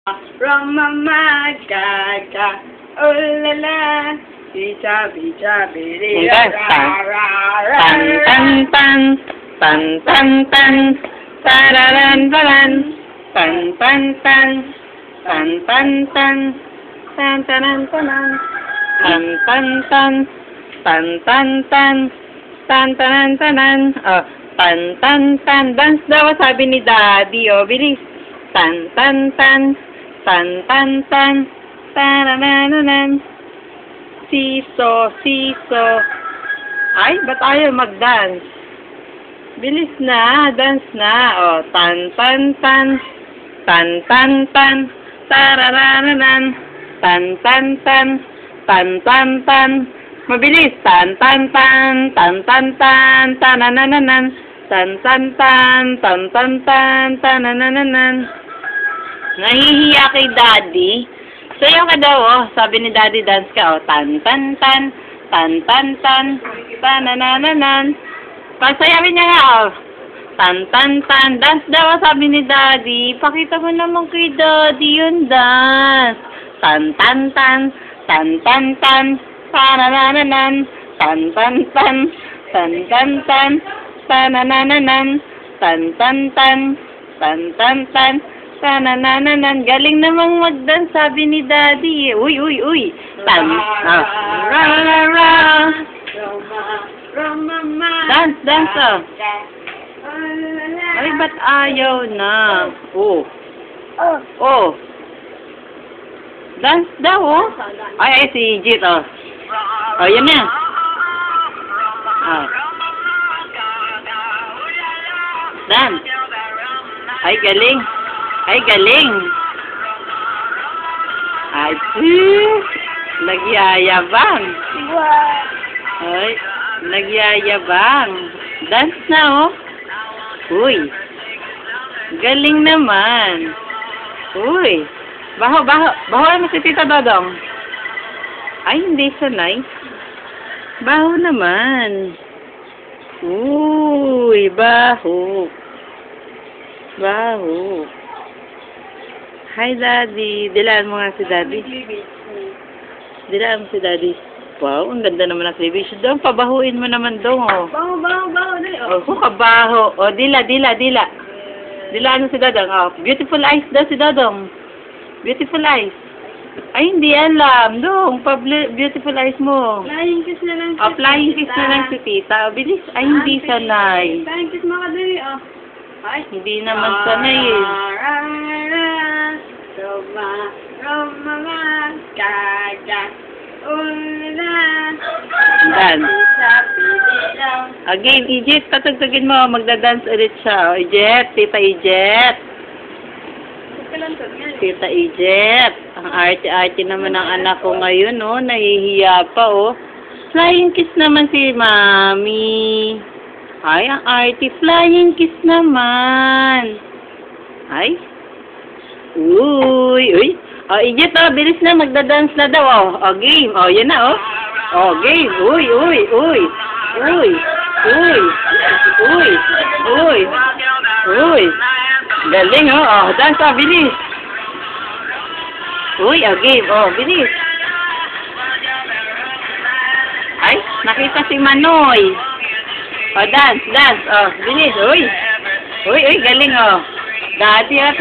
Mama, gaga, oh la la, bicha, bicha, biri, ra ra ra, Tan tan tan tan tan tararan taran tan tan tan tan tan tan tan taran taran tan tan tan tan tan tan tan taran taran tan tan tan dance daw sabi ni Daddy bilis tan tan tan tan tan tan tarananan siso siso. Ay, ba't ayaw mag-dance? Bilis na, dance na. Tan tan tan tan tan tan tararanan tan tan tan tan tan tan mabilis tan tan tan tan tan tan tanananan tan tan tan tan tan tan tanananan. Nahihiya kay Daddy. Sayaw ka daw, sabi ni Daddy, dance ka, tan tan tan tan tan tan tanananan. Pasayawin niya nga, tan tan tan dance daw, sabi ni Daddy. Pakita mo naman kay Daddy yun, dance. Tan tan tan tan tan tan tanananan tan tan tan tan tan tan tanananan tan tan tan tan tan tan tanananan. Galing namang mag-dance, sabi ni Daddy. Uy, uy, uy. Tan. Ra, ra, ra. Dance, dance. Ay, ba't ayaw na? Oh. Oh. Dance daw, oh. Ay, si Jit, oh. Oh, yan na. Dance. Ay, galing. Ay, galing. Ay, nagyayabang. Ay, nagyayabang. Dance na, oh. Uy. Galing naman. Uy. Baho, baho. Baho naman si Tita Dodong. Ay, hindi sanay. Baho naman. Uy, baho. Baho. Hi, Daddy. Dilaan mo nga si Daddy. Dilaan mo si Daddy. Wow, ang ganda naman ng cleavage. Doon, pabahuin mo naman doon, oh. Baho, baho, baho. Oh, kabaho. Oh, dila, dila, dila. Dilaan mo si Dodong. Oh, beautiful eyes daw si Dodong. Beautiful eyes. Ay, hindi alam. Doon, beautiful eyes mo. Flying kiss na lang si Oh, flying kiss na lang si Tita. Bilis. Ay, hindi sanay. Flying kiss mo ka dali, oh. Ay, hindi naman sanay, eh. Roma, gaga, ulala. Dance. Again, Egypt, patugtugin mo. Magda-dance ulit siya. Egypt, Tita Egypt. Tita Egypt. Ang arte-arte naman ng anak ko ngayon, oh. Nahihiya pa, oh. Flying kiss naman si Mami. Ay, ang arte. Flying kiss naman. Ay. Uy, uy. Oh, Egypt, oh. Bilis na. Magda-dance na daw, oh. Oh, game. Oh, yan na, oh. Oh, game. Uy, uy, uy. Uy. Uy. Uy. Uy. Uy. Galing, oh. Oh, dance, oh. Bilis. Uy, oh, game. Oh, bilis. Ay, nakita si Manoy. Oh, dance, dance. Oh, bilis. Uy. Uy, uy, galing, oh. Dati, oh,